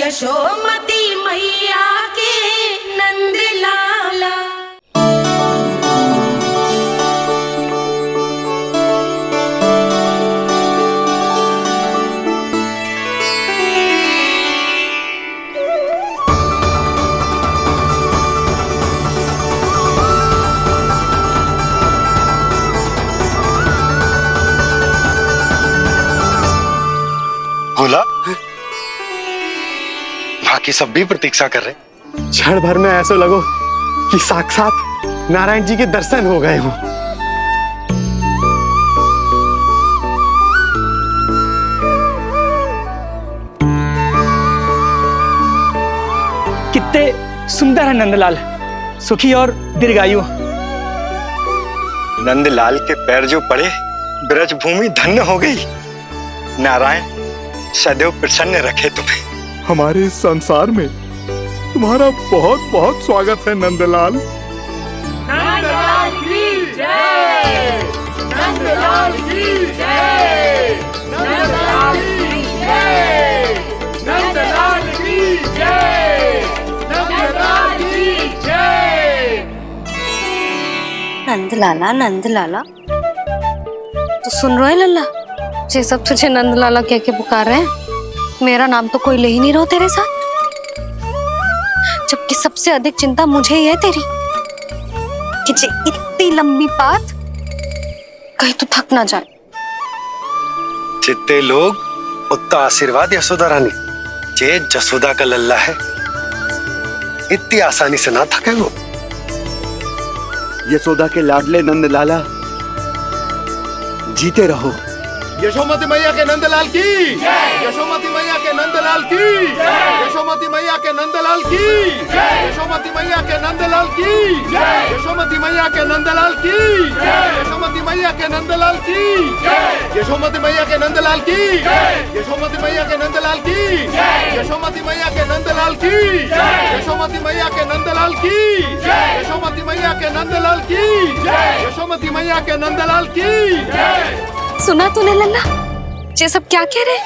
यशोमती मैया के नंद लाला। बोला बाकी सब भी प्रतीक्षा कर रहे। क्षण भर में ऐसा लगो कि साक्षात नारायण जी के दर्शन हो गए हो। कितने सुंदर है नंदलाल, सुखी और दीर्घायु। नंदलाल के पैर जो पड़े ब्रज भूमि धन्य हो गई। नारायण सदैव प्रसन्न रखे तुम्हें। हमारे इस संसार में तुम्हारा बहुत बहुत स्वागत है नंदलाल। नंदलाल की जय, नंदलाल की जय, नंदलाल की जय, नंदलाल की जय, नंदलाल की जय। नंदलाला नंदलाला, तो सुन रहे लल्ला, ये सब तुझे नंदलाला कह के पुकार रहे हैं। मेरा नाम तो कोई ले ही नहीं रहा तेरे साथ, जबकि सबसे अधिक चिंता मुझे ही है तेरी कि जे इतनी लंबी बात कहीं तो थक ना जाए। जितने लोग उतना आशीर्वाद यशोदा रानी, जे जसोदा का लल्ला है इतनी आसानी से ना थके वो। यशोदा के लाडले नंदलाला, जीते रहो। यशोमती मैया के नंदलाल की, यशोमती मैया के नंदलाल की, यशोमती मैया के नंदलाल की, यशोमती मैया के नंदलाल की, यशोमती मैया के नंदलाल की, यशोमती मैया के नंदलाल की, यशोमती मैया के नंदलाल की, यशोमती मैया के नंदलाल की, यशोमती मैया के नंदलाल की, यशोमती मैया के नंदलाल की, यशोमती मैया के नंदलाल की, यशोमती मैया के नंदलाल की। सुना तूने लल्ला, ये सब क्या कह रहे?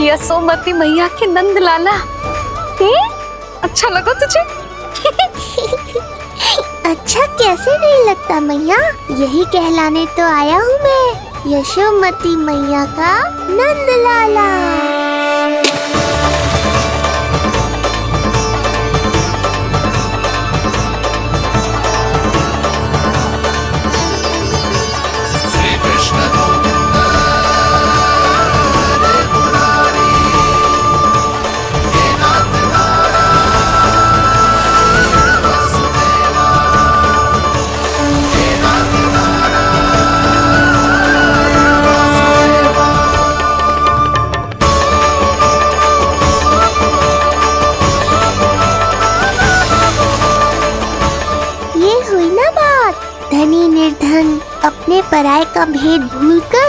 यशोमती मैया के नंदलाला, अच्छा लगा तुझे? अच्छा कैसे नहीं लगता मैया, यही कहलाने तो आया हूँ मैं, यशोमती मैया का नंदलाला। धनी निर्धन अपने पराये का भेद भूलकर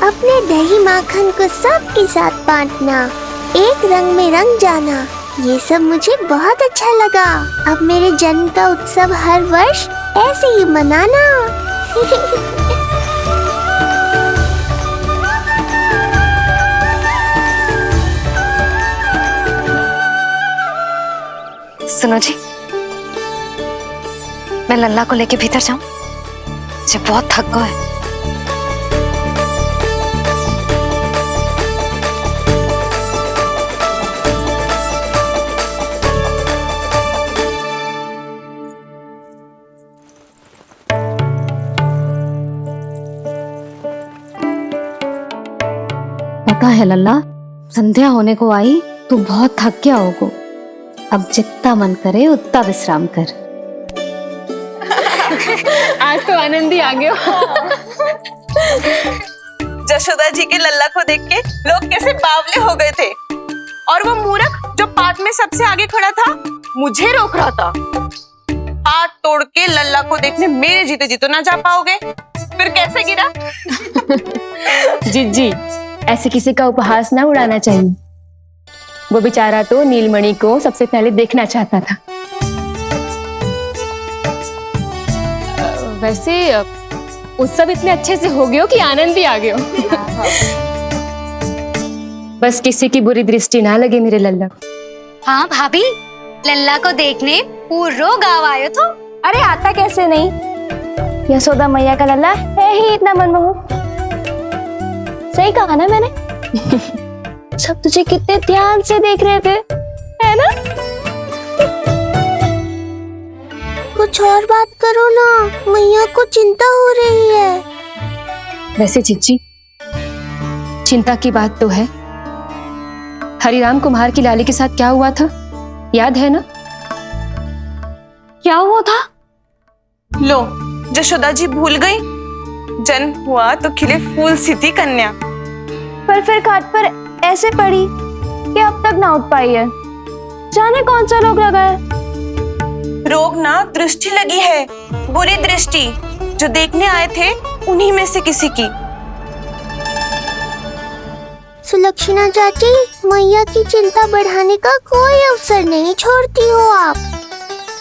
अपने दही माखन को सबके साथ बांटना, एक रंग में रंग जाना, ये सब मुझे बहुत अच्छा लगा। अब मेरे जन्म का उत्सव हर वर्ष ऐसे ही मनाना। सुनो जी, मैं लल्ला को लेके भीतर जाऊं? मुझे बहुत थक गया है। पता है लल्ला, संध्या होने को आई तो बहुत थक गया होगा। अब जितना मन करे उतना विश्राम कर। आज तो आनंद ही आ गया। जशोदा जी के लल्ला को देख के लोग कैसे बावले हो गए थे, और वो मूर्ख जो पात में सबसे आगे खड़ा था मुझे रोक रहा था। हाथ तोड़ के लल्ला को देखने मेरे जीते जी तो ना जा पाओगे, फिर कैसे गिरा? जी ऐसे किसी का उपहास ना उड़ाना चाहिए। वो बेचारा तो नीलमणि को सबसे पहले देखना चाहता था। वैसे उत्सव इतने अच्छे से हो गए हो कि आनंद भी आ गए हो। बस किसी की बुरी दृष्टि ना लगे मेरे लल्ला को। हाँ भाभी, लल्ला को देखने पूरो गांव आयो तो। अरे आता कैसे नहीं, यशोदा मैया का लल्ला है ही इतना मनमोहक। सही कहा ना मैंने? सब तुझे कितने ध्यान से देख रहे थे, है ना? कुछ और बात करो ना, मैया को चिंता हो रही है। वैसे चिच्ची, चिंता की बात तो है। हरिराम कुम्हार की लाली के साथ क्या हुआ था, याद है ना? क्या हुआ था? लो, यशोदा जी भूल गई। जन्म हुआ तो खिले फूल सी थी कन्या, पर फिर खाट पर ऐसे पड़ी कि अब तक ना उठ पाई है। जाने कौन सा रोग लगा है। रोग ना दृष्टि लगी है, बुरी दृष्टि, जो देखने आए थे उन्हीं में से किसी की। सुलक्षणा चाची, मैया की चिंता बढ़ाने का कोई अवसर नहीं छोड़ती हो आप।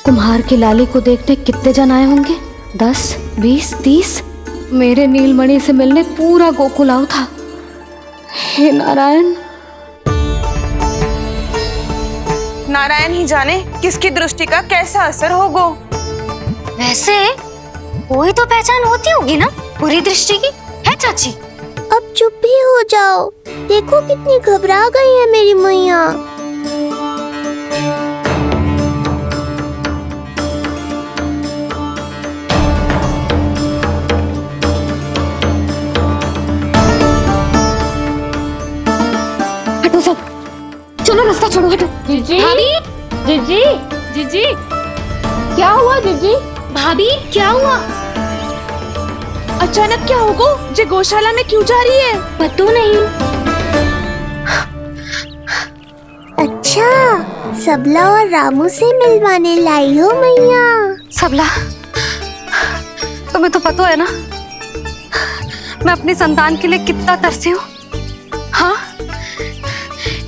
कुम्हार की लाली को देखने कितने जन आए होंगे? 10, 20, 30। मेरे नीलमणि से मिलने पूरा गोकुल आओ था। हे नारायण। नारायण ही जाने किसकी दृष्टि का कैसा असर होगा। वैसे कोई तो पहचान होती होगी ना बुरी दृष्टि की, है चाची? अब चुप भी हो जाओ, देखो कितनी घबरा गई है मेरी मैया। हटो सब, चलो रास्ता छोड़ो, हटो। जीजी, भाभी, जीजी, जीजी, क्या हुआ जीजी? भाभी क्या हुआ? अचानक क्या होगा? जे गौशाला में क्यों जा रही है? पता नहीं। अच्छा, सबला और रामू से मिलवाने लाई हो मैया। सबला, तुम्हें तो पता है ना मैं अपनी संतान के लिए कितना तरसी हूँ। हाँ,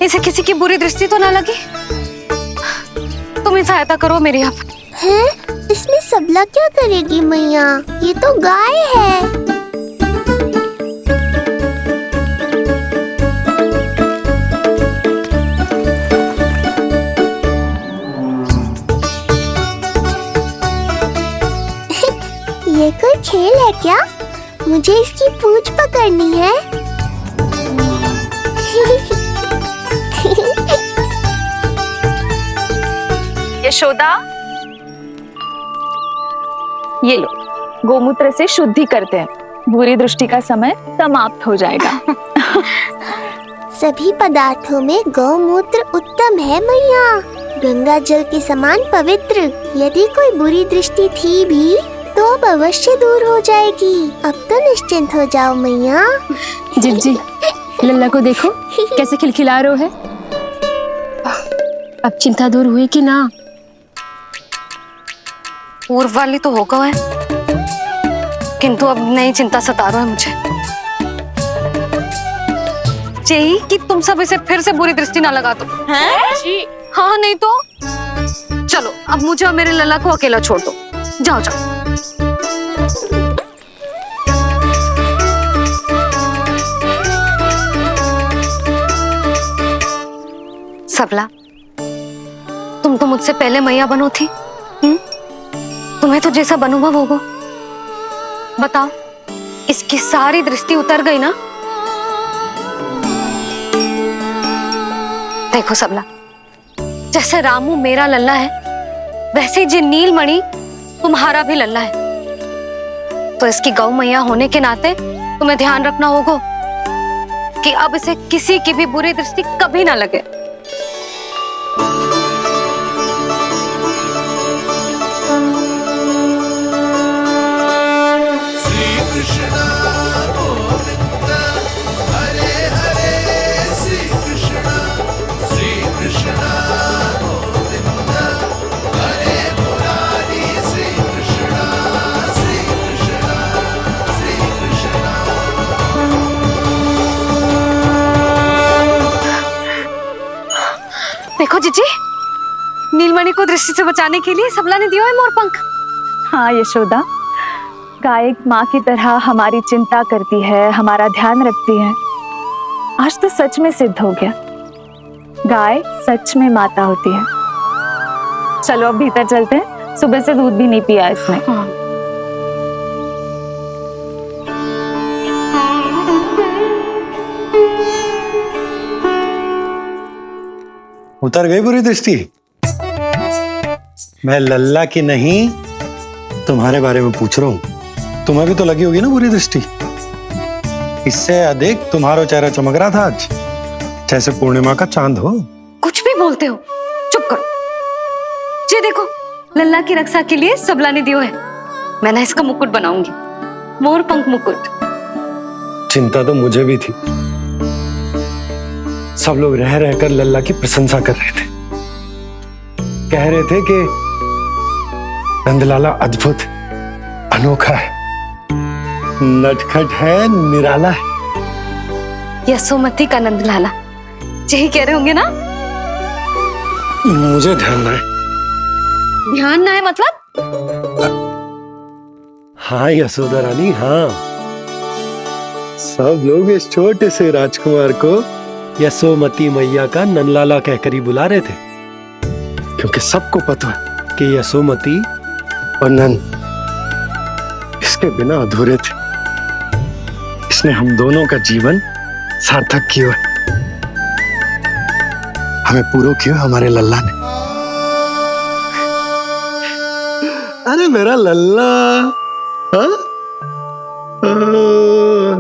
इसे किसी की बुरी दृष्टि तो ना लगी? तुम ही सहायता करो मेरी। अब है, इसमें सबला क्या करेगी मैया, ये तो गाय है। ये कोई खेल है क्या? मुझे इसकी पूंछ पकड़नी है। यशोदा, ये लो, गोमूत्र से शुद्धि करते हैं, बुरी दृष्टि का समय समाप्त हो जाएगा। सभी पदार्थों में गौमूत्र उत्तम है मैया, गंगा जल के समान पवित्र। यदि कोई बुरी दृष्टि थी भी तो अब अवश्य दूर हो जाएगी। अब तो निश्चिंत हो जाओ मैया। जिज्जी, लल्ला को देखो कैसे खिलखिला रहे है। अब चिंता दूर हुई कि ना? पूर्व वाली तो होगा है, किंतु अब नई चिंता सता रहा है मुझे। यही कि तुम सब इसे फिर से बुरी दृष्टि ना लगा दो। हैं? जी। हाँ, नहीं तो चलो अब मुझे और मेरे लल्ला को अकेला छोड़ दो। जाओ जाओ। सबला, तुम तो मुझसे पहले मैया बनो थी। तुम्हें तो जैसा अनुभव होगा। बताओ, इसकी सारी दृष्टि उतर गई ना? देखो सबला, जैसे रामू मेरा लल्ला है, वैसे जी नीलमणि तुम्हारा भी लल्ला है। तो इसकी गौ मैया होने के नाते तुम्हें ध्यान रखना होगा कि अब इसे किसी की भी बुरी दृष्टि कभी ना लगे। देखो जीजी, नीलमणि को दृष्टि से बचाने के लिए सबला ने दिया है मोर पंख। हाँ यशोदा, गाय माँ की तरह हमारी चिंता करती है, हमारा ध्यान रखती है। आज तो सच में सिद्ध हो गया, गाय सच में माता होती है। चलो अब भीतर चलते हैं, सुबह से दूध भी नहीं पिया इसने। उतर गई बुरी दृष्टि? मैं लल्ला की नहीं तुम्हारे बारे में पूछ रहा हूं। तुम्हें भी तो लगी होगी ना बुरी दृष्टि। इससे अधिक तुम्हारा चेहरा चमक रहा था आज, जैसे पूर्णिमा का चांद हो। कुछ भी बोलते हो, चुप करो। ये देखो, लल्ला की रक्षा के लिए सबला ने दियो है। मैं ना इसका मुकुट बनाऊंगी, मोर पंख मुकुट। चिंता तो मुझे भी थी। सब लोग रह रहकर लल्ला की प्रशंसा कर रहे थे, कह रहे थे कि नंदलाला अद्भुत, अनोखा है, नटखट है, निराला है। यशोमती का नंदलाला, यही कह रहे होंगे ना? मुझे ध्यान ना है। ध्यान ना है मतलब? हाँ यशोदा रानी, हाँ। सब लोग इस छोटे से राजकुमार को यशोमती मैया का नंदलाला कहकर ही बुला रहे थे, क्योंकि सबको पता है कि यशोमती और नंद इसके बिना अधूरे थे। इसने हम दोनों का जीवन सार्थक किया है। हमें पूरा किया हमारे लल्ला ने। अरे मेरा लल्ला, हाँ?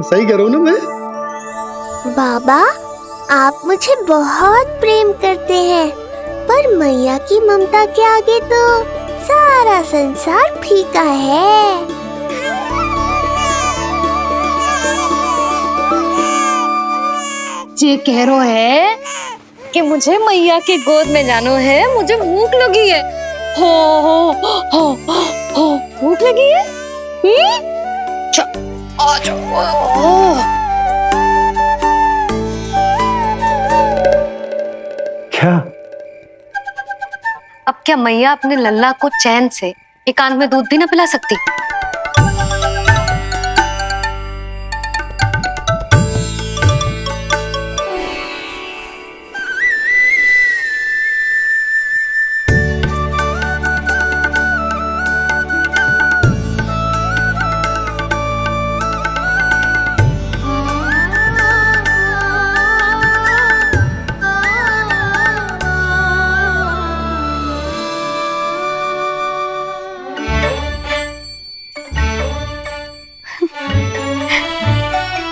सही कह रहा हूं ना मैं? बाबा, आप मुझे बहुत प्रेम करते हैं, पर मैया की ममता के आगे तो सारा संसार फीका है। ये कह रो है कि मुझे मैया के गोद में जानो है, मुझे भूख लगी है। हो भूख लगी है? आ जाओ। क्या? अब क्या मैया अपने लल्ला को चैन से एकांत में दूध भी ना पिला सकती?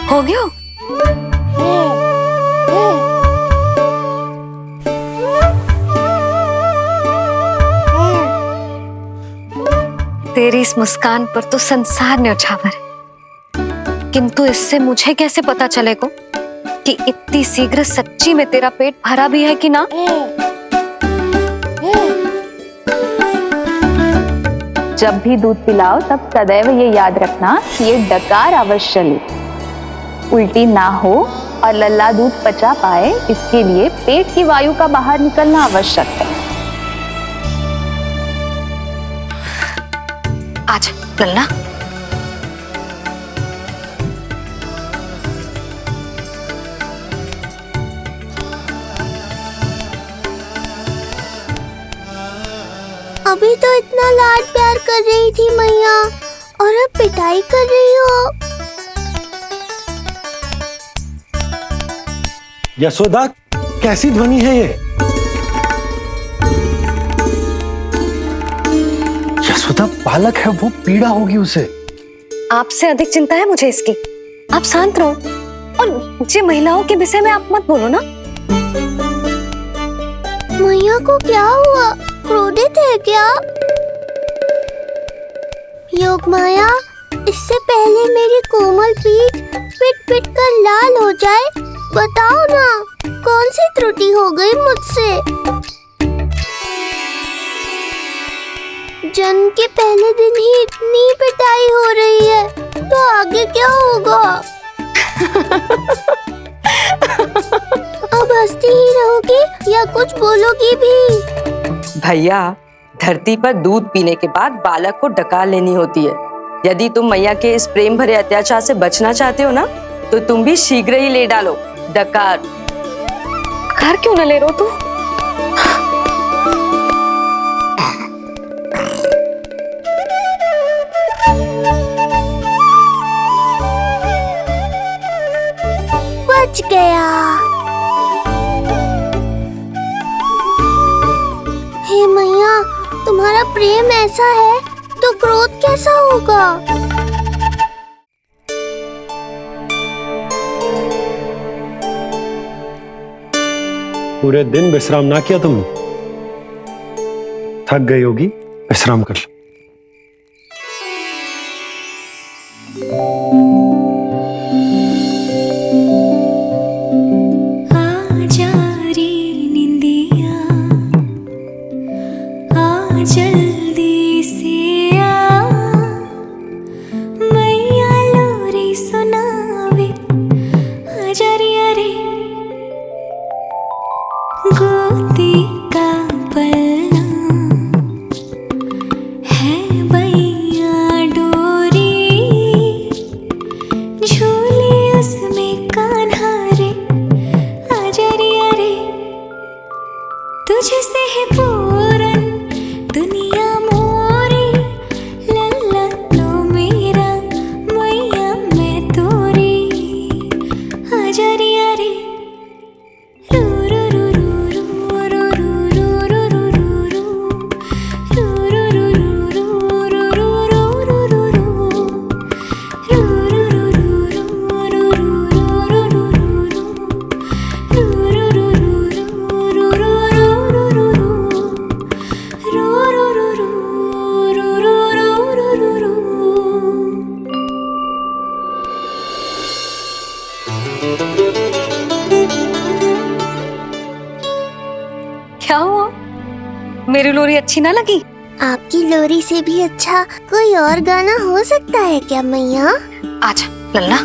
हो गया? तेरी इस मुस्कान पर तो संसार न्यौछावर है, किंतु इससे मुझे कैसे पता चलेगा कि इतनी शीघ्र सच्ची में तेरा पेट भरा भी है कि ना? जब भी दूध पिलाओ तब सदैव ये याद रखना कि ये डकार अवश्य ले, उल्टी ना हो और लल्ला दूध पचा पाए, इसके लिए पेट की वायु का बाहर निकलना आवश्यक है। आजा लल्ला। अभी तो इतना लाड प्यार कर रही थी मैया, और अब पिटाई कर रही हो। यशोदा, कैसी ध्वनि है ये? यशोदा बालक है, वो पीड़ा होगी उसे। आपसे अधिक चिंता है मुझे इसकी। आप शांत रहो, और ये महिलाओं के विषय में आप मत बोलो ना। मैया को क्या हुआ? क्रोधित है क्या? योग माया, इससे पहले मेरी कोमल पीठ पिट पिट कर लाल हो जाए, बताओ ना कौन सी त्रुटि हो गई मुझसे? जन्म के पहले दिन ही इतनी पिटाई हो रही है, तो आगे क्या होगा? अब हंसती ही रहोगी या कुछ बोलोगी भी? भैया, धरती पर दूध पीने के बाद बालक को डकार लेनी होती है। यदि तुम मैया के इस प्रेम भरे अत्याचार से बचना चाहते हो ना, तो तुम भी शीघ्र ही ले डालो, डकार। घर क्यों न ले रो तू? बच गया। हे मैया, तुम्हारा प्रेम ऐसा है तो क्रोध कैसा होगा? पूरे दिन विश्राम ना किया तुमने? थक गई होगी, विश्राम कर लो। जल्दी से आ, मैया लोरी सुनावे, आजा रे अरे गोदी का पलना है बैया डोरी, झूले उसमें कान्हा रे, आजा रे अरे तुझसे है पूरन दुनिया मोरी, लल्ला तो मेरा मैया मैं तोरी, आजा रे अरे रू रू रू रू रू रू रू रू रू रू रू रू रू क्या हुआ? मेरी लोरी अच्छी ना लगी? आपकी लोरी से भी अच्छा कोई और गाना हो सकता है क्या मैया? आजा लल्ला।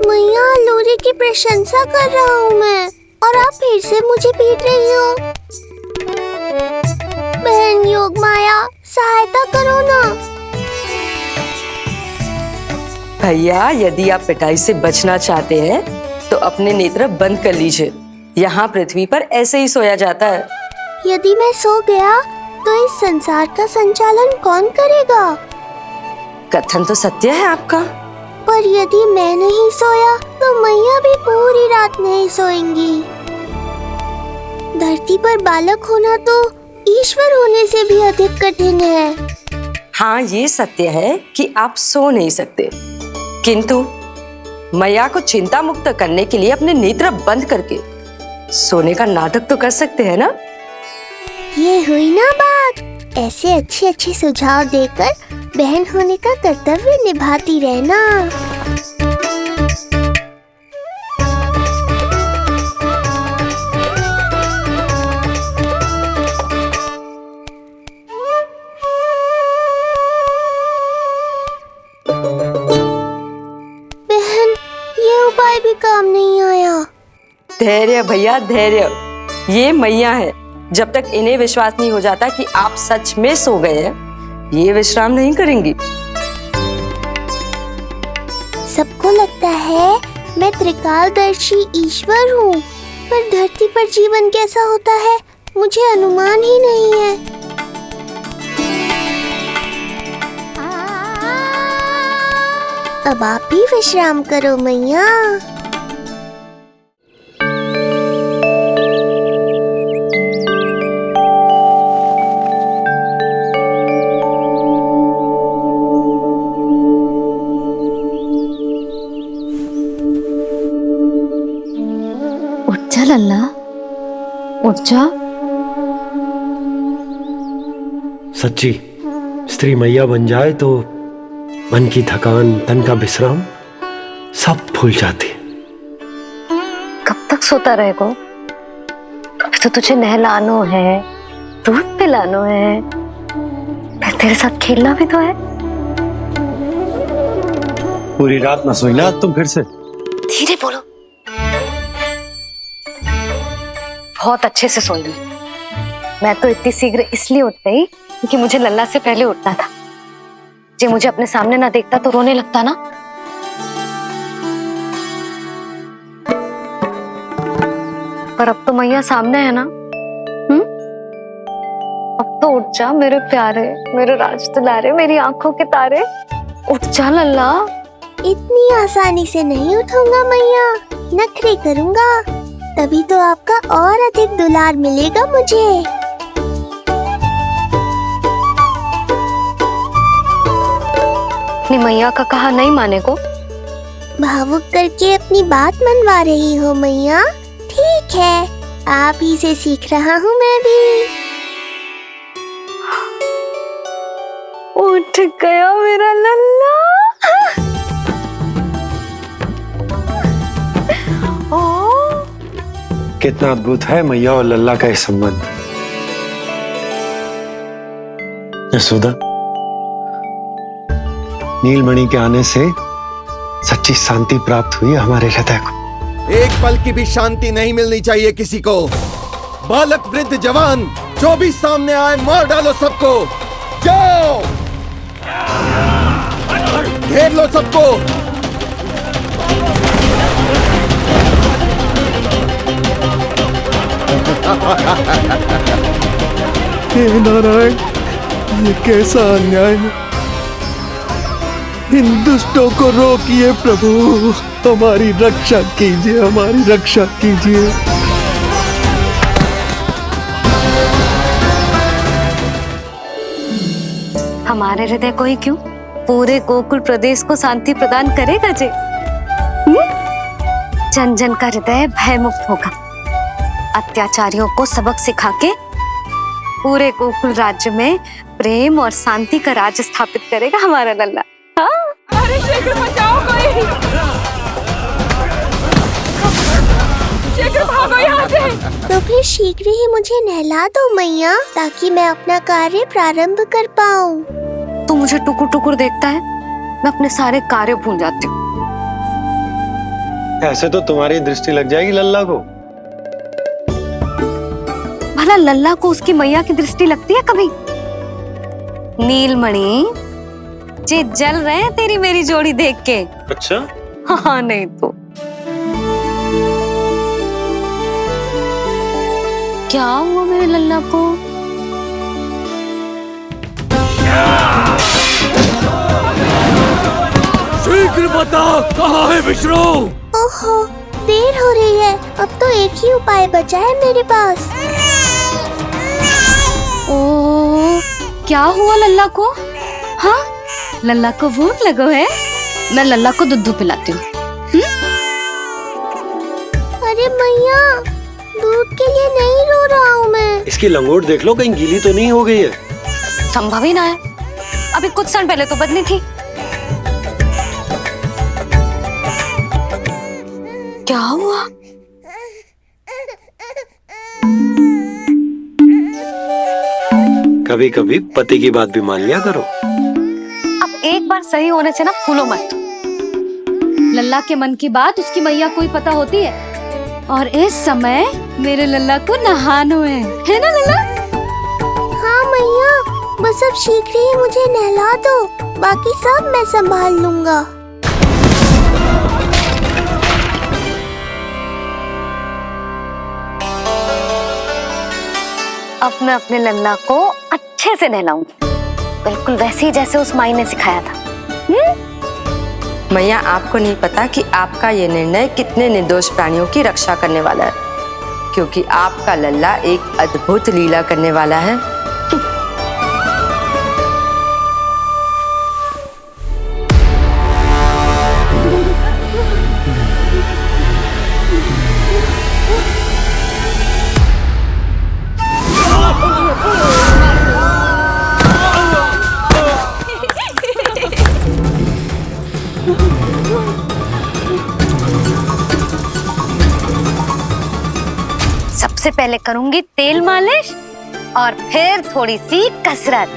मैया, लोरी की प्रशंसा कर रहा हूँ मैं और आप फिर से मुझे पीट रही हो। बहन योग माया, सहायता करो ना। भैया, यदि आप पिटाई से बचना चाहते हैं तो अपने नेत्र बंद कर लीजिए। यहाँ पृथ्वी पर ऐसे ही सोया जाता है। यदि मैं सो गया तो इस संसार का संचालन कौन करेगा? कथन तो सत्य है आपका। पर यदि मैं नहीं सोया तो मैया भी पूरी रात नहीं सोएंगी। धरती पर बालक होना तो ईश्वर होने से भी अधिक कठिन है। हाँ, ये सत्य है कि आप सो नहीं सकते, किंतु मैया को चिंता मुक्त करने के लिए अपने नेत्र बंद करके सोने का नाटक तो कर सकते हैं ना? ये हुई ना बात। ऐसे अच्छे अच्छे सुझाव देकर बहन होने का कर्तव्य निभाती रहना। बहन, ये उपाय भी काम नहीं आया। धैर्य भैया, धैर्य। ये मैया है, जब तक इन्हें विश्वास नहीं हो जाता कि आप सच में सो गए हैं, ये विश्राम नहीं करेंगी। सबको लगता है मैं त्रिकालदर्शी ईश्वर हूँ, पर धरती पर जीवन कैसा होता है मुझे अनुमान ही नहीं है। अब आप भी विश्राम करो मैया। उठ जा लल्ला, उठ जा। सच्ची स्त्री मैया बन जाए तो मन की थकान, तन का विश्राम सब भूल जाती। कब तक सोता रहेगा? अभी तो तुझे नहलानो है, दूध पिलानो है, फिर तेरे साथ खेलना भी तो है। पूरी रात ना सोई ना तुम फिर से? धीरे बोलो। बहुत अच्छे से सोई। मैं तो इतनी शीघ्र इसलिए उठ गई क्योंकि मुझे लल्ला से पहले उठना था। जे मुझे अपने सामने ना देखता तो रोने लगता ना। पर अब तो मैया सामने है ना। अब तो उठ जा मेरे प्यारे, मेरे राज दुलारे, मेरी आंखों के तारे, उठ जा लल्ला। इतनी आसानी से नहीं उठूंगा मैया, नखरे करूंगा, तभी तो आपका और अधिक दुलार मिलेगा मुझे। अपनी मैया का कहा नहीं माने को भावुक करके अपनी बात मनवा रही हो मैया। ठीक है, आप ही से सीख रहा हूँ मैं भी। उठ गया मेरा लल्ला। कितना अद्भुत है मैया और लल्ला का ये संबंध। यशोदा, नीलमणि के आने से सच्ची शांति प्राप्त हुई हमारे हृदय को। एक पल की भी शांति नहीं मिलनी चाहिए किसी को। बालक वृद्ध जवान जो भी सामने आए मार डालो सबको। जाओ, घेर लो सबको। हे नारायण, ये कैसा अन्याय है। इन दुष्टों को रोकिए प्रभु, हमारी रक्षा कीजिए, हमारी रक्षा कीजिए। हमारे हृदय को ही क्यों, पूरे गोकुल प्रदेश को शांति प्रदान करेगा जे। जन जन का हृदय भय मुक्त होगा। अत्याचारियों को सबक सिखा के पूरे गोकुल राज्य में प्रेम और शांति का राज स्थापित करेगा हमारा लल्ला। हाँ? अरे शीघ्र बचाओ कोई, शीघ्र भागो यहाँ से। तो फिर शीघ्र ही मुझे नहला दो मैया, ताकि मैं अपना कार्य प्रारंभ कर पाऊँ। तू मुझे टुकुर टुकुर देखता है, मैं अपने सारे कार्य भूल जाती हूँ। ऐसे तो तुम्हारी दृष्टि लग जाएगी लल्ला को। भला लल्ला को उसकी मैया की दृष्टि लगती है कभी? नीलमणि जे जल रहे हैं तेरी मेरी जोड़ी देख के। अच्छा? हाँ नहीं तो क्या हुआ मेरे लल्ला को? शीघ्र बता, कहाँ है विष्णु? ओहो, देर हो रही है। अब तो एक ही उपाय बचा है मेरे पास। ओ, क्या हुआ लल्ला को? हाँ, लल्ला को भूख लगो है? मैं लल्ला को दूध पिलाती हूँ। अरे मैया, दूध के लिए नहीं रो रहा हूँ मैं। इसकी लंगोट देख लो, कहीं गीली तो नहीं हो गई है। संभव ही ना है, अभी कुछ क्षण पहले तो बदली थी। क्या हुआ? कभी कभी पति की बात भी मान लिया करो। अब एक बार सही होने से ना फूलो मत। लल्ला के मन की बात उसकी मैया को ही पता होती है, और इस समय मेरे लल्ला को नहानो है ना लल्ला? हाँ मैया, बस अब शीघ्र ही मुझे नहला दो, बाकी सब मैं संभाल लूंगा। अब मैं अपने लल्ला को अच्छे से नहलाऊंगी, बिल्कुल वैसे ही जैसे उस माई ने सिखाया था। मैया, आपको नहीं पता कि आपका ये निर्णय कितने निर्दोष प्राणियों की रक्षा करने वाला है, क्योंकि आपका लल्ला एक अद्भुत लीला करने वाला है। सबसे पहले करूंगी तेल मालिश और फिर थोड़ी सी कसरत।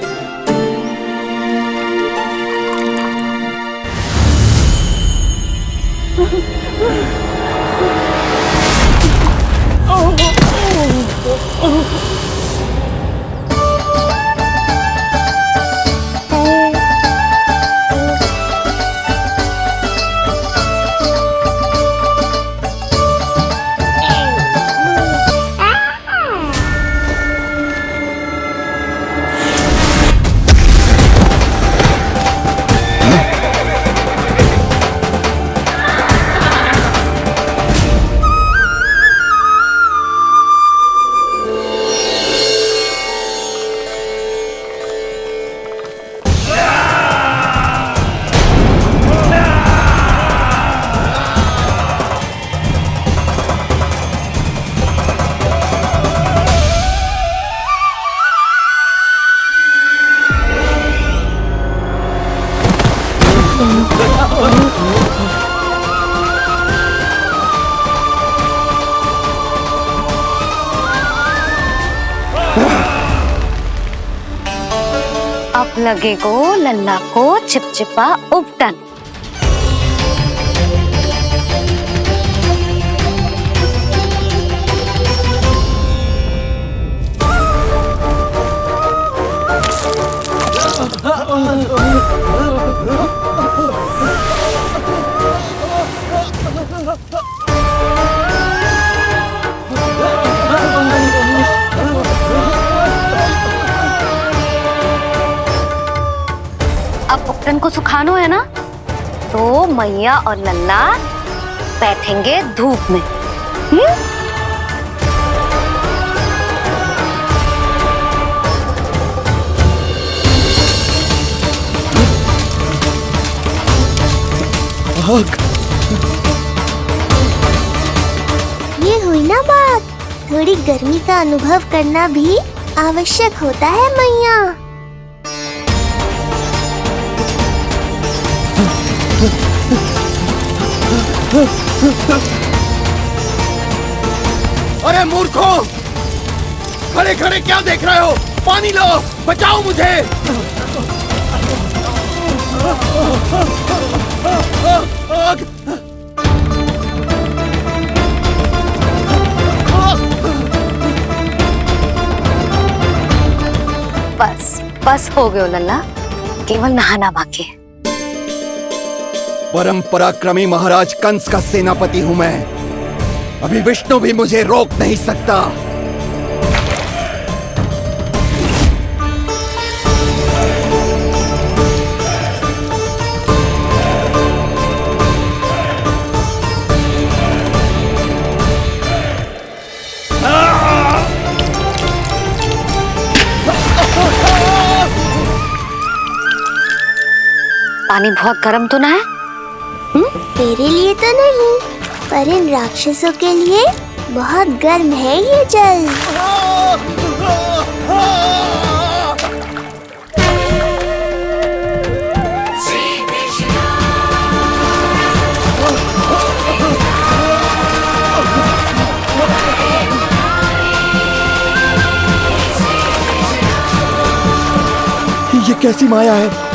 लगेगो लल्ला को चिपचिपा उपटन। अब उपटन को सुखानो है ना, तो मैया और लल्ला बैठेंगे धूप में। ये हुई ना बात, थोड़ी गर्मी का अनुभव करना भी आवश्यक होता है मैया। अरे मूर्खों, खड़े खड़े क्या देख रहे हो? पानी लो, बचाओ मुझे। बस बस हो गयो लल्ला, केवल नहाना बाकी है। परम पराक्रमी महाराज कंस का सेनापति हूं मैं। अभी विष्णु भी मुझे रोक नहीं सकता। पानी बहुत गर्म तो ना है? तेरे लिए तो नहीं, पर इन राक्षसों के लिए बहुत गर्म है ये जल। ये कैसी माया है?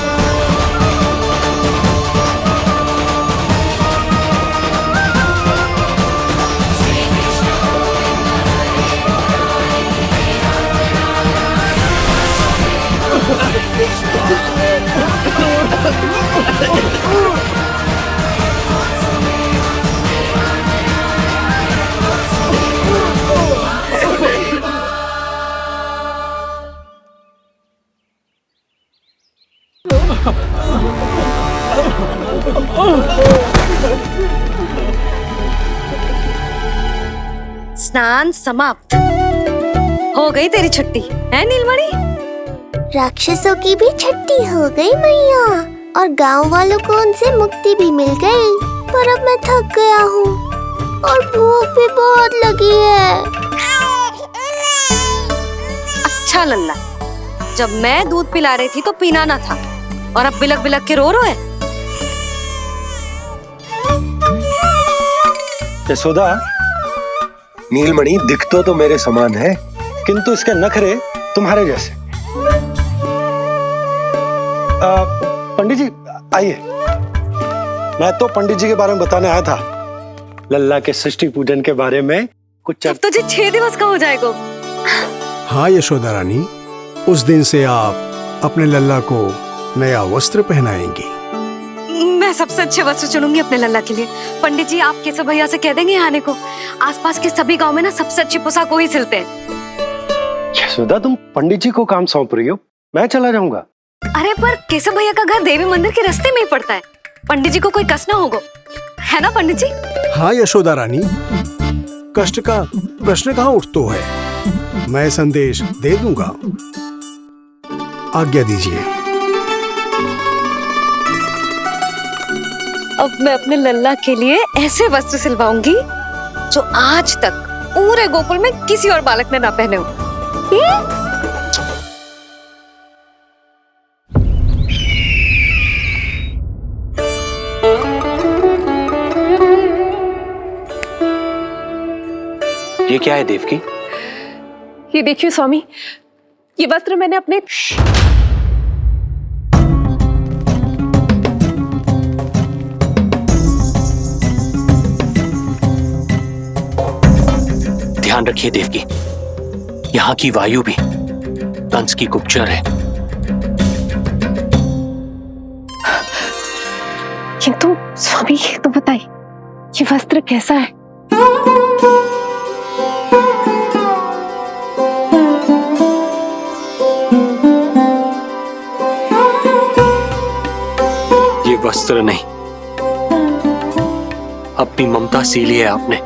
स्नान समाप्त। हो गई तेरी छुट्टी है नीलमणि? राक्षसों की भी छुट्टी हो गई मैया, और गांव वालों को उनसे मुक्ति भी मिल गई। पर अब मैं थक गया हूँ और भूख भी बहुत लगी है। अच्छा लल्ला, जब मैं दूध पिला रही थी तो पीना ना था, और अब बिलक बिलक के रो रहे। यशोदा, नीलमणि दिखतो तो मेरे समान है, किंतु इसके नखरे तुम्हारे जैसे। पंडित जी आइए। मैं तो पंडित जी के बारे में बताने आया था, लल्ला के सृष्टि पूजन के बारे में कुछ। अब तुझे 6 दिवस का हो जाएगा। हाँ यशोदा रानी, उस दिन से आप अपने लल्ला को नया वस्त्र पहनाएंगी। मैं सबसे अच्छे वस्त्र चुनूंगी अपने लल्ला के लिए। पंडित जी आप केशव भैया से कह देंगे आने को। आसपास के सभी गांव में ना सबसे अच्छी पोशाक वही सिलते हैं। यशोदा, तुम पंडित जी को काम सौंप रही हो, मैं चला जाऊंगा। अरे पर केशव भैया का घर देवी मंदिर के रास्ते में ही पड़ता है, पंडित जी को कोई कष्ट ना होगा, है ना पंडित जी? हाँ यशोदा रानी, कष्ट का प्रश्न कहाँ उठतो है। मैं संदेश दे दूंगा, आज्ञा दीजिए। अब मैं अपने लल्ला के लिए ऐसे वस्त्र सिलवाऊंगी जो आज तक पूरे गोकुल में किसी और बालक ने ना पहने हो। ये क्या है देवकी? ये देखिए स्वामी, ये वस्त्र मैंने अपने ध्यान रखिए देवकी, यहाँ की वायु भी कंस की गुप्तचर है। किंतु स्वामी ये तो बताइए, ये वस्त्र कैसा है? ये वस्त्र नहीं, अपनी ममता सी ली है आपने।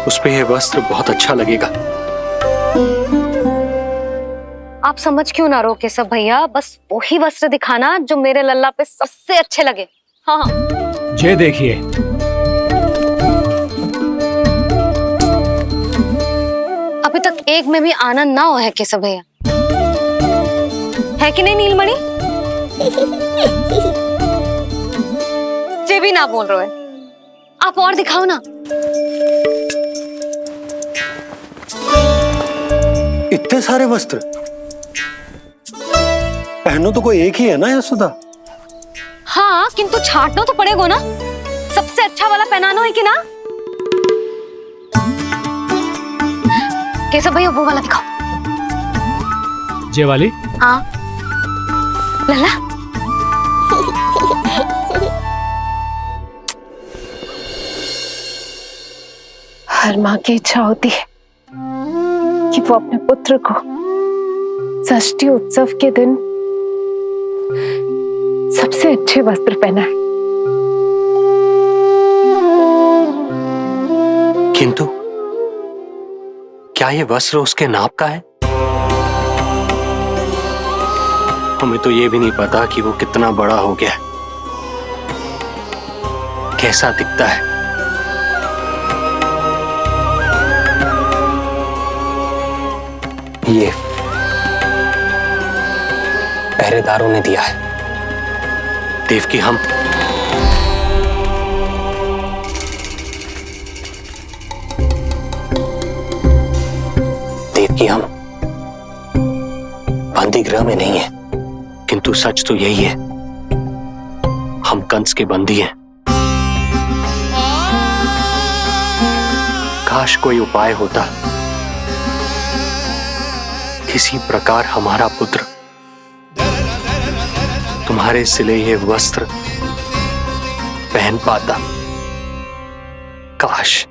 उस पे ये वस्त्र बहुत अच्छा लगेगा। आप समझ क्यों ना रहो केशव भैया, बस वही वस्त्र दिखाना जो मेरे लल्ला पे सबसे अच्छे लगे। हाँ हाँ। ये देखिए, अभी तक एक में भी आनंद ना हो है केशव भैया, है कि नहीं नीलमणि? ये भी ना बोल रहे हो, आप और दिखाओ ना। इतने सारे वस्त्र पहनो तो कोई एक ही है ना यशोदा? हाँ, किंतु छांटना तो पड़ेगा ना, सबसे अच्छा वाला पहनाना है कि ना? केशव भैया वो वाला दिखाओ। ये वाली? हाँ लल्ला। हर माँ की इच्छा होती है कि वो अपने पुत्र को षष्ठी उत्सव के दिन सबसे अच्छे वस्त्र पहनाए। किंतु क्या ये वस्त्र उसके नाप का है? हमें तो ये भी नहीं पता कि वो कितना बड़ा हो गया है, कैसा दिखता है। ये पहरेदारों ने दिया है। देवकी हम बंदी गृह में नहीं है, किंतु सच तो यही है, हम कंस के बंदी हैं। काश कोई उपाय होता, किसी प्रकार हमारा पुत्र तुम्हारे सिले ये वस्त्र पहन पाता। काश।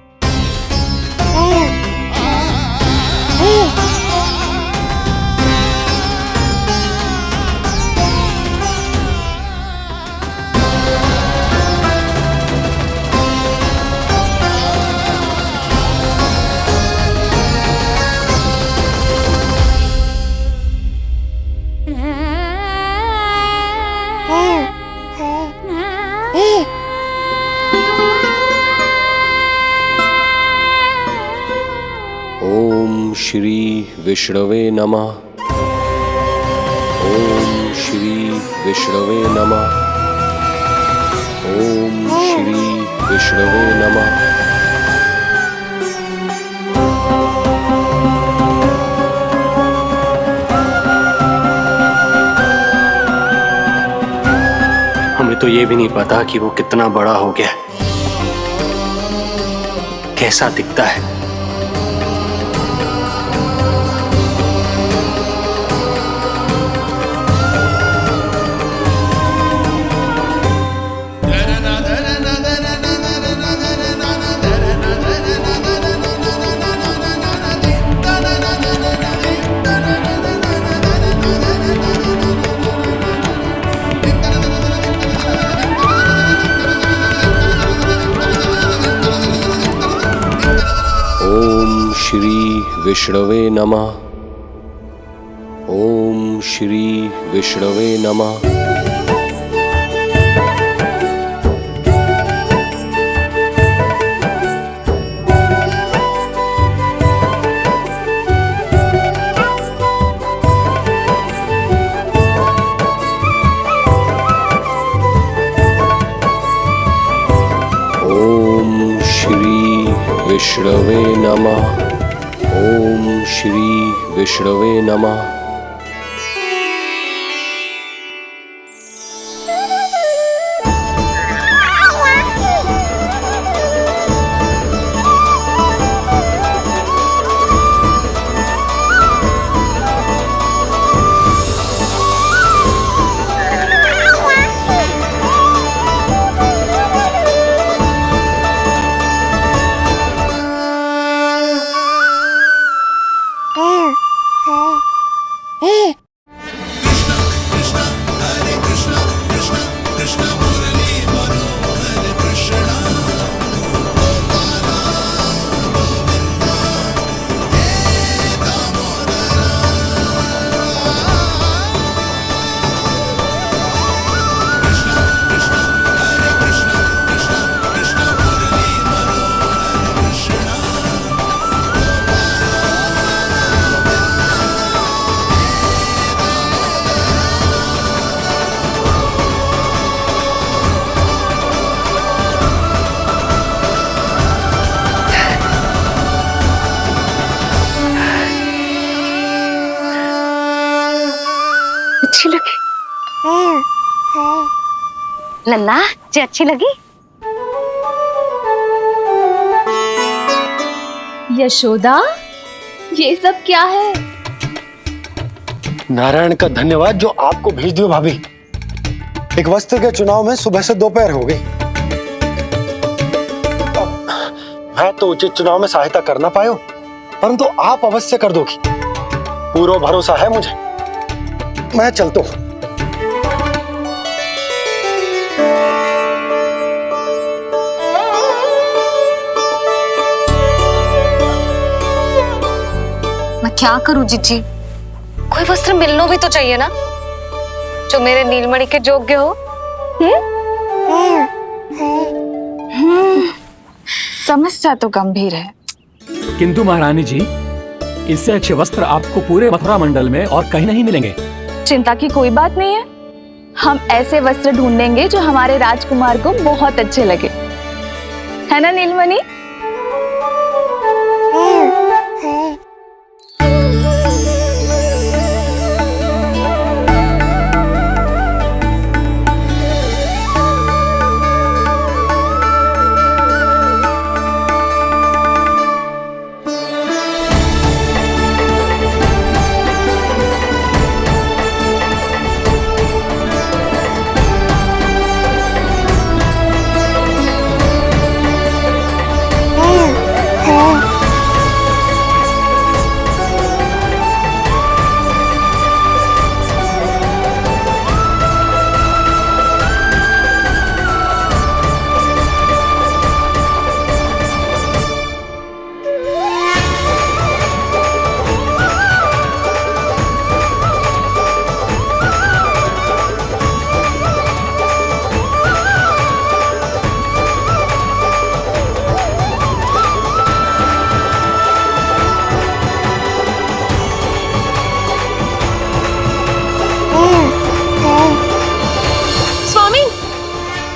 ओम श्री विष्णवे नमः। ओम श्री विष्णवे नमः। ओम श्री विष्णवे नमः। हमें तो ये भी नहीं पता कि वो कितना बड़ा हो गया, कैसा दिखता है। ओम श्री विष्णवे नमः। ओम श्री विष्णवे नमः। ओम श्री विष्णवे नमः। ओम श्री विष्णवे नमः। लल्ला जी अच्छी लगी? यशोदा, ये सब क्या है? नारायण का धन्यवाद जो आपको भेज दियो भाभी। एक वस्त्र के चुनाव में सुबह से दोपहर हो गई। मैं तो उचित चुनाव में सहायता कर ना पायो, परंतु आप अवश्य कर दोगी, पूरा भरोसा है मुझे। मैं चलता हूं। मैं क्या करूं जीजी? कोई वस्त्र मिलना भी तो चाहिए ना जो मेरे नीलमणि के योग्य हो। समस्या तो गंभीर है, किंतु महारानी जी, इससे अच्छे वस्त्र आपको पूरे मथुरा मंडल में और कहीं नहीं मिलेंगे। चिंता की कोई बात नहीं है, हम ऐसे वस्त्र ढूंढेंगे जो हमारे राजकुमार को बहुत अच्छे लगे, है ना नीलमणि?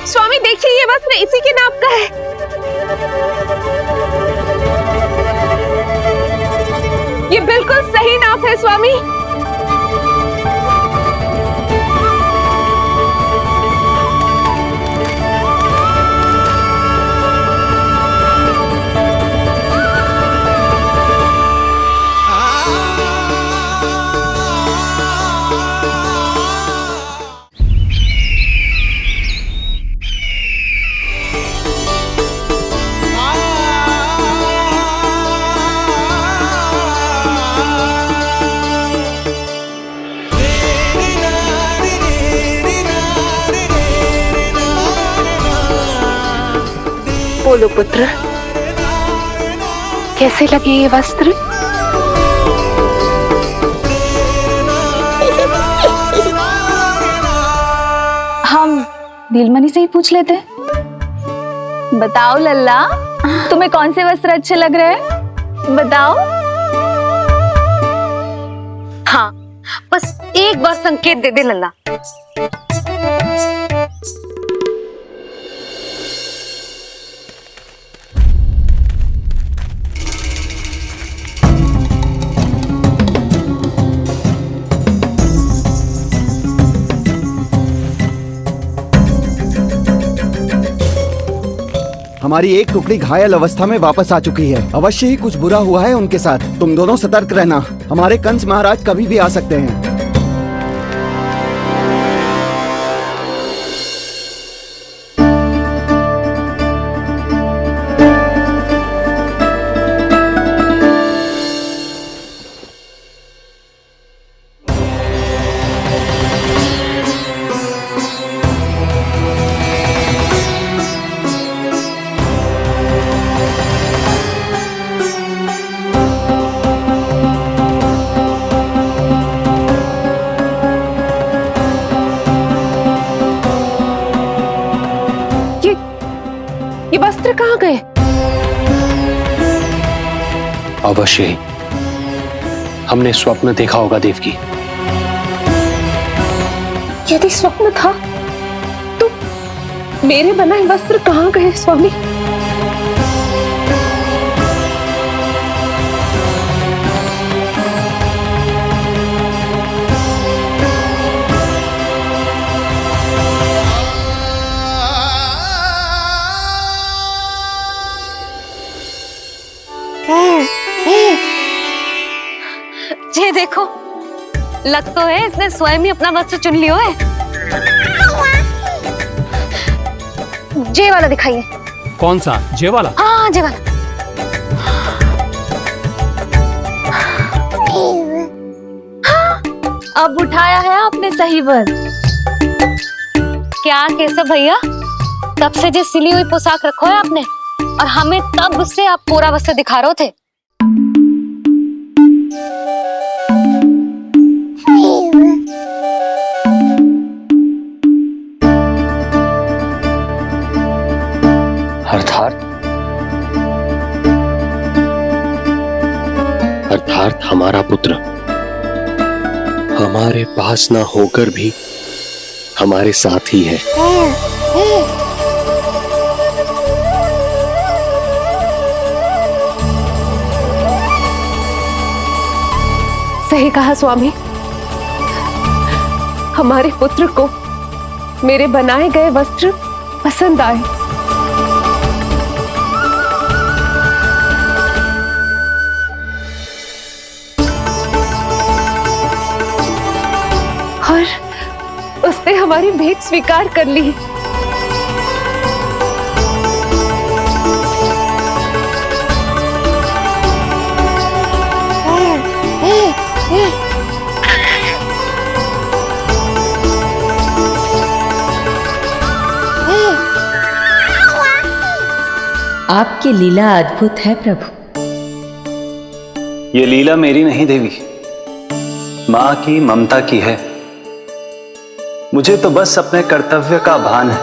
स्वामी देखिए, ये वस्त्र इसी के नाप का है। ये बिल्कुल सही नाप है स्वामी। बोलो पुत्र, कैसे लगे ये वस्त्र? हम नीलमणि से ही पूछ लेते। बताओ लल्ला, तुम्हें कौन से वस्त्र अच्छे लग रहे हैं? बताओ। हाँ, बस एक बार संकेत दे दे लल्ला। हमारी एक टुकड़ी घायल अवस्था में वापस आ चुकी है। अवश्य ही कुछ बुरा हुआ है उनके साथ। तुम दोनों सतर्क रहना, हमारे कंस महाराज कभी भी आ सकते हैं। ये वस्त्र कहाँ गए? अवश्य ही हमने स्वप्न देखा होगा देवकी। यदि स्वप्न था तो मेरे बनाए वस्त्र कहाँ गए स्वामी? लग तो है इसने स्वयं ही अपना वस्त्र चुन लियो है। जे वाला दिखाइए। कौन सा? जे वाला? हाँ जे वाला। अब उठाया है आपने सही वस्त्र। क्या केशव भैया, तब से जो सिली हुई पोशाक रखो है आपने, और हमें तब से आप पूरा वस्त्र दिखा रहे थे। अर्थात हमारा पुत्र हमारे पास ना होकर भी हमारे साथ ही है। सही कहा स्वामी, हमारे पुत्र को मेरे बनाए गए वस्त्र पसंद आए। और उसने हमारी भेंट स्वीकार कर ली। आपकी लीला अद्भुत है प्रभु। ये लीला मेरी नहीं देवी, मां की, ममता की है। मुझे तो बस अपने कर्तव्य का भान है।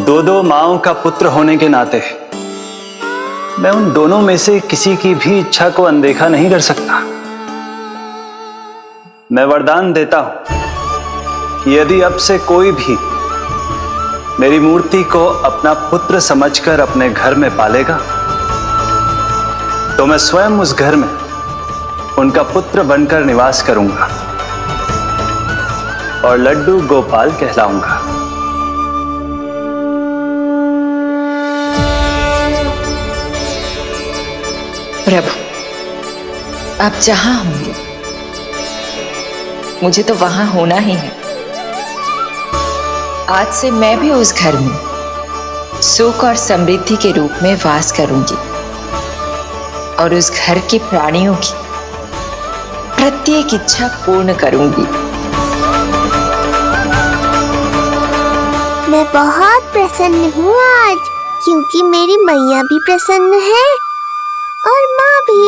दो माओं का पुत्र होने के नाते मैं उन दोनों में से किसी की भी इच्छा को अनदेखा नहीं कर सकता। मैं वरदान देता हूं कि यदि अब से कोई भी मेरी मूर्ति को अपना पुत्र समझकर अपने घर में पालेगा, तो मैं स्वयं उस घर में उनका पुत्र बनकर निवास करूंगा और लड्डू गोपाल कहलाऊंगा। प्रभु, आप जहां होंगे मुझे तो वहां होना ही है। आज से मैं भी उस घर में सुख और समृद्धि के रूप में वास करूंगी और उस घर के प्राणियों की प्रत्येक इच्छा पूर्ण करूंगी। मैं बहुत प्रसन्न हूँ आज, क्योंकि मेरी मैया भी प्रसन्न है और माँ भी।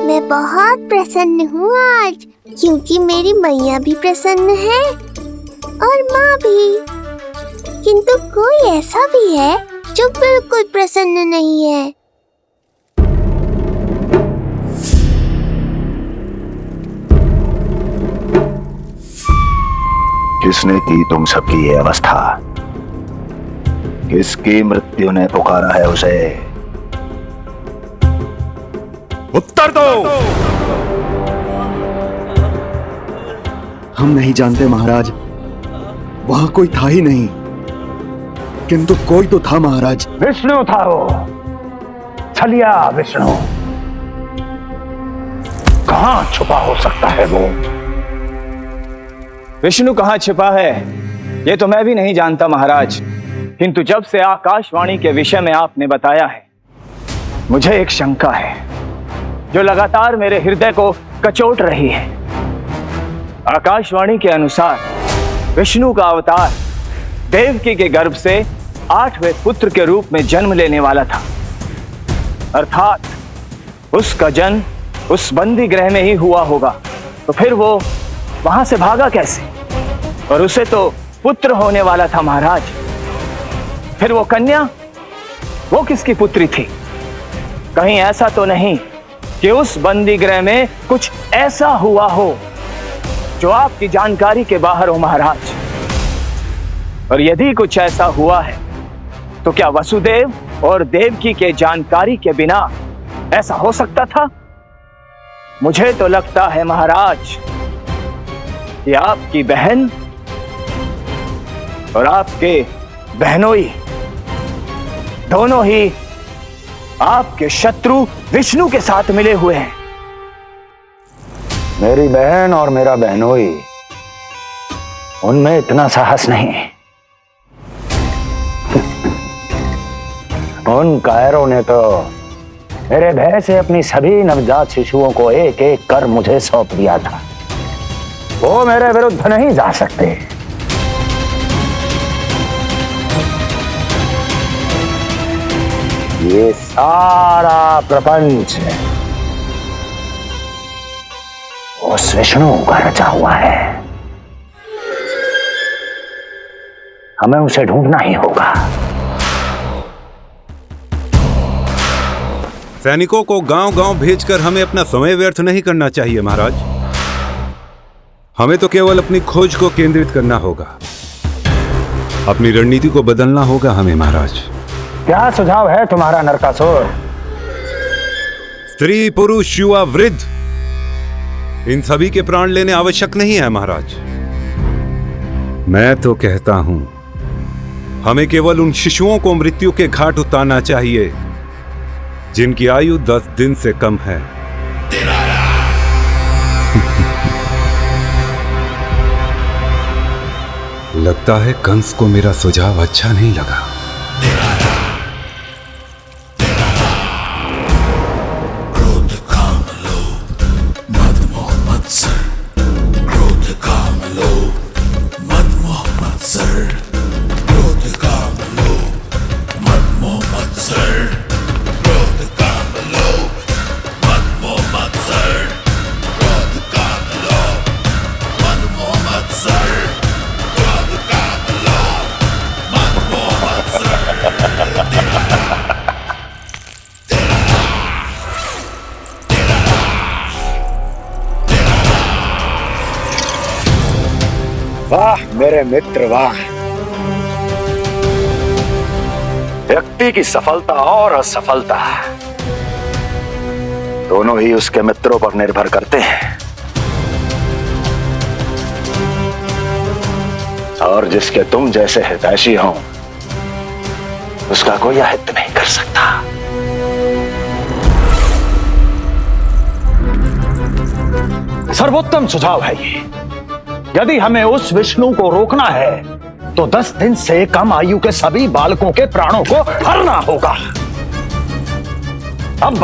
मैं बहुत प्रसन्न हूँ आज, क्योंकि मेरी मैया भी प्रसन्न है और माँ भी। किंतु कोई ऐसा भी है जो बिल्कुल प्रसन्न नहीं है। किसने की तुम सबकी ये अवस्था? किसकी मृत्यु ने पुकारा है उसे? उत्तर दो। हम नहीं जानते महाराज, वहां कोई था ही नहीं। किंतु कोई तो था महाराज। विष्णु था वो, छलिया विष्णु। कहां छुपा हो सकता है वो? विष्णु कहां छिपा है ये तो मैं भी नहीं जानता महाराज, किंतु जब से आकाशवाणी के विषय में आपने बताया है, मुझे एक शंका है जो लगातार मेरे हृदय को कचोट रही है। आकाशवाणी के अनुसार विष्णु का अवतार देवकी के गर्भ से 8वें पुत्र के रूप में जन्म लेने वाला था। अर्थात उसका जन्म उस बंदी गृह में ही हुआ होगा। तो फिर वो वहां से भागा कैसे? और उसे तो पुत्र होने वाला था महाराज। फिर वो कन्या, वो किसकी पुत्री थी? कहीं ऐसा तो नहीं कि उस बंदी गृह में कुछ ऐसा हुआ हो जो आपकी जानकारी के बाहर हो महाराज? और यदि कुछ ऐसा हुआ है तो क्या वसुदेव और देवकी के जानकारी के बिना ऐसा हो सकता था? मुझे तो लगता है महाराज कि आपकी बहन और आपके बहनोई दोनों ही आपके शत्रु विष्णु के साथ मिले हुए हैं। मेरी बहन और मेरा बहनोई, उनमें इतना साहस नहीं। उन कायरों ने तो मेरे भय से अपनी सभी नवजात शिशुओं को एक एक कर मुझे सौंप दिया था। वो मेरे विरुद्ध नहीं जा सकते। ये सारा प्रपंच उस विष्णु का रचा हुआ है। हमें उसे ढूंढना ही होगा। सैनिकों को गांव-गांव भेजकर हमें अपना समय व्यर्थ नहीं करना चाहिए महाराज। हमें तो केवल अपनी खोज को केंद्रित करना होगा। अपनी रणनीति को बदलना होगा हमें महाराज। क्या सुझाव है तुम्हारा नरकासुर? स्त्री, पुरुष, युवा, वृद्ध, इन सभी के प्राण लेने आवश्यक नहीं है महाराज। मैं तो कहता हूं हमें केवल उन शिशुओं को मृत्यु के घाट उतारना चाहिए जिनकी आयु 10 दिन से कम है। लगता है कंस को मेरा सुझाव अच्छा नहीं लगा। क्रोध काम लोभ मद मोह मत्सर, क्रोध काम लोभ मद मोह मत्सर, क्रोध काम लोभ मद मोह मत्सर, क्रोध काम लोभ मद मोह मत्सर, क्रोध काम लोभ मद मोह मत्सर, क्रोध काम लोभ मद मोह मत्सर। वाह मेरे मित्र वाह। व्यक्ति की सफलता और असफलता दोनों ही उसके मित्रों पर निर्भर करते हैं, और जिसके तुम जैसे हितैषी हो उसका कोई अहित नहीं कर सकता। सर्वोत्तम सुझाव है ये। यदि हमें उस विष्णु को रोकना है तो 10 दिन से कम आयु के सभी बालकों के प्राणों को हरना होगा। अब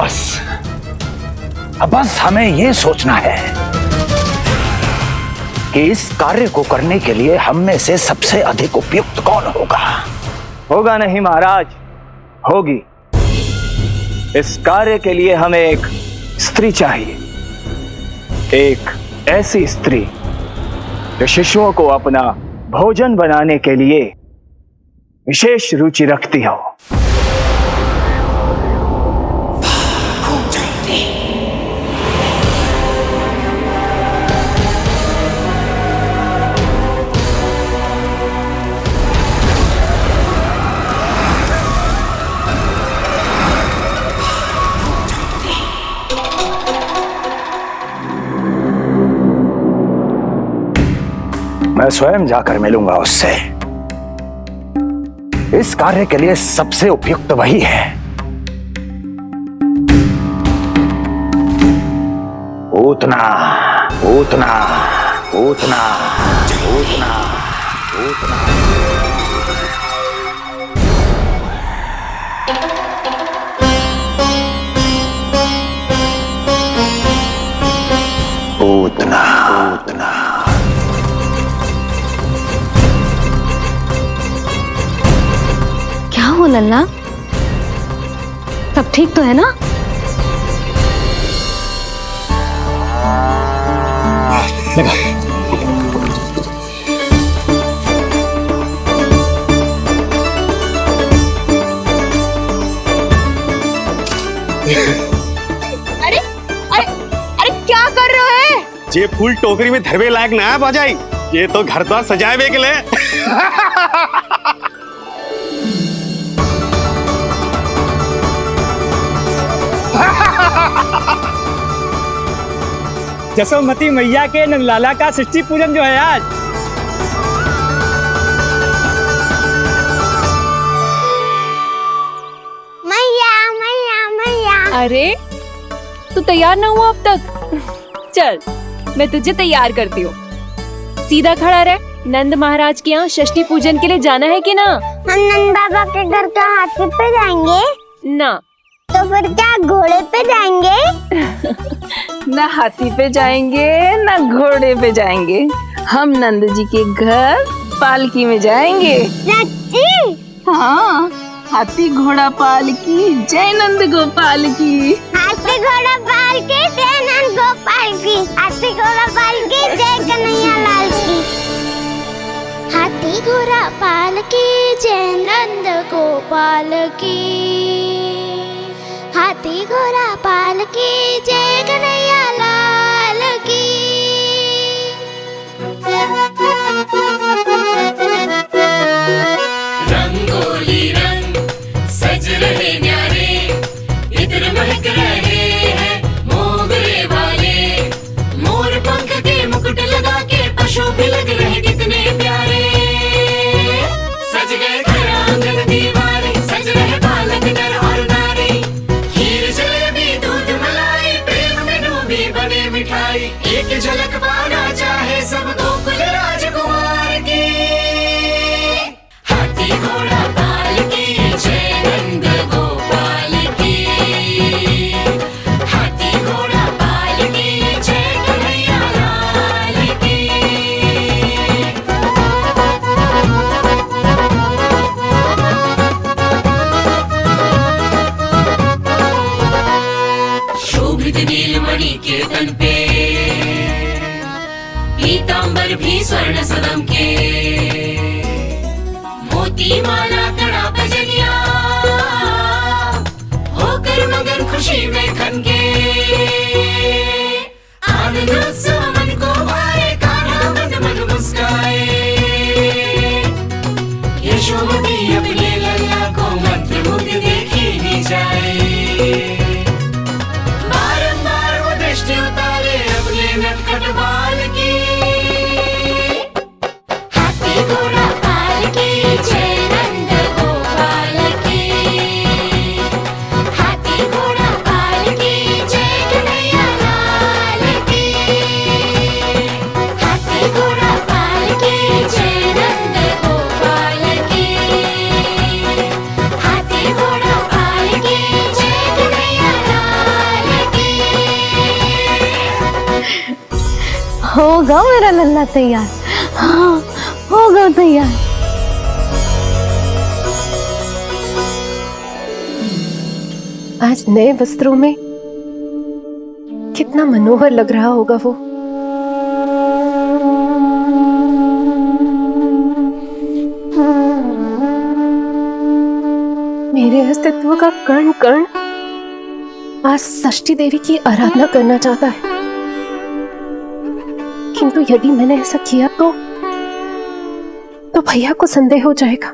बस हमें यह सोचना है कि इस कार्य को करने के लिए हम में से सबसे अधिक उपयुक्त कौन होगा। होगा नहीं महाराज, होगी। इस कार्य के लिए हमें एक स्त्री चाहिए, एक ऐसी स्त्री जो शिशुओं को अपना भोजन बनाने के लिए विशेष रुचि रखती हो। मैं स्वयं जाकर मिलूंगा उससे। इस कार्य के लिए सबसे उपयुक्त वही है। पूतना पूतना पूतना पूतना पूतना। पूतना पूतना। क्या हो लल्ला, सब ठीक तो है ना? लगा। अरे अरे अरे क्या कर रहे हो? ये फूल टोकरी में धरवे लायक ना है बाजाई, ये तो घर द्वार सजाए के लिए। यशोमती मैया के नंदलाला का षष्ठी पूजन जो है आज। मैया मैया मैया। अरे तू तैयार ना हुआ अब तक? चल मैं तुझे तैयार करती हूँ। सीधा खड़ा रह। नंद महाराज के यहाँ षष्ठी पूजन के लिए जाना है कि ना? हम नंद बाबा के घर का हाथी पे जाएंगे ना। तो फिर क्या घोड़े पे जाएंगे? ना हाथी पे जाएंगे ना घोड़े पे जाएंगे, हम नंद जी के घर पालकी में जाएंगे। सच्ची? हाँ, हाथी घोड़ा पालकी जय नंद गोपाल की। हाथी घोड़ा पालकी जय नंद गोपाल की। हाथी घोड़ा पालकी जय कन्हैया लाल की। हाथी घोड़ा पालकी जय नंद गोपाल की। हाथी घोड़ा पालकी जय कन्हैया लाल की। रंगोली रंग सज रहे न्यारे, इत्र महक रहे हैं मोगरे वाले। मोर पंख के मुकुट लगा के पशु भी लग रहे कितने प्यारे। सज गए घर आंगन दीवारे, सज रहे बालक नर और नारी। खीर जलेबी दूध मलाई, प्रेम में डूबी बने मिठाई। एक झलक पाना चाहे सब गोकुल राजकुमार की। हाथी घोड़ा पालकी जय नंद गोपाल की। हाथी घोड़ा पालकी जय कन्हैया लाल की। शोभित नीलमणि के तन पे, पीतांबर भी स्वर्ण सदम के। मोती माला कड़ा बजनिया, होकर मगन खुशी में खनके। आनंद उत्सव मन को भाए, कान्हा मन मन मुस्काए। यशोमती अपने लल्ला को मंत्रमुग्ध देखी ही जाए। बारंबार वो दृष्टि उतारे अपने नटखट बाल की। हाथी घोड़ा पालकी जय नंद गोपाल की। हाथी घोड़ा पालकी जय कन्हैया लाल की। हाथी घोड़ा पालकी जय नंद गोपाल की। हाथी घोड़ा पालकी जय कन्हैया लाल की। होगा मेरा लल्ला तैयार। हाँ होगा तैयार। आज नए वस्त्रों में कितना मनोहर लग रहा होगा वो। मेरे अस्तित्व का कण कण आज षष्ठी देवी की आराधना करना चाहता है। किंतु यदि मैंने ऐसा किया तो भैया को संदेह हो जाएगा।